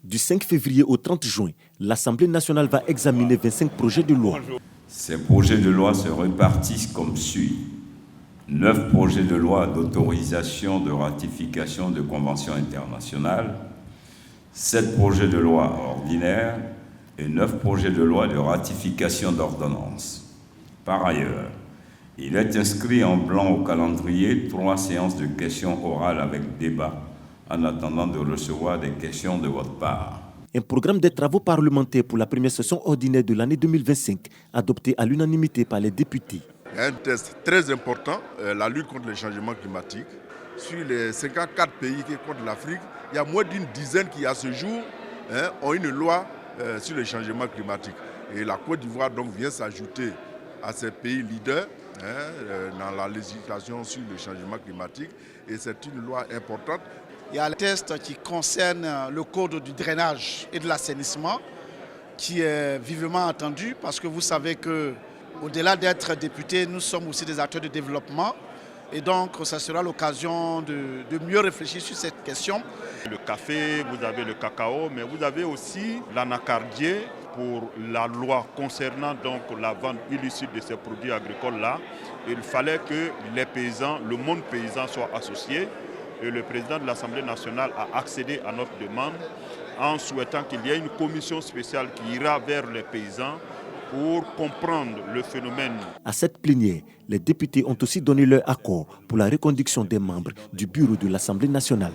Du 5 février au 30 juin, l'Assemblée nationale va examiner 25 projets de loi. Ces projets de loi se répartissent comme suit. 9 projets de loi d'autorisation de ratification de conventions internationales, 7 projets de loi ordinaires et 9 projets de loi de ratification d'ordonnances. Par ailleurs, il est inscrit en blanc au calendrier 3 séances de questions orales avec débat en attendant de recevoir des questions de votre part. Un programme des travaux parlementaires pour la première session ordinaire de l'année 2025, adopté à l'unanimité par les députés. Il y a un test très important, la lutte contre le changement climatique. Sur les 54 pays qui comptent l'Afrique, il y a moins d'une dizaine qui, à ce jour, ont une loi sur le changement climatique. Et la Côte d'Ivoire donc vient s'ajouter à ces pays leaders dans la législation sur le changement climatique. Et c'est une loi importante. Il y a le test qui concerne le code du drainage et de l'assainissement qui est vivement attendu parce que vous savez que au-delà d'être députés, nous sommes aussi des acteurs de développement et donc ça sera l'occasion de mieux réfléchir sur cette question. Le café, vous avez le cacao, mais vous avez aussi l'anacardier pour la loi concernant donc la vente illicite de ces produits agricoles-là. Il fallait que les paysans, le monde paysan soit associé. Et le président de l'Assemblée nationale a accédé à notre demande en souhaitant qu'il y ait une commission spéciale qui ira vers les paysans pour comprendre le phénomène. À cette plénière, les députés ont aussi donné leur accord pour la reconduction des membres du bureau de l'Assemblée nationale.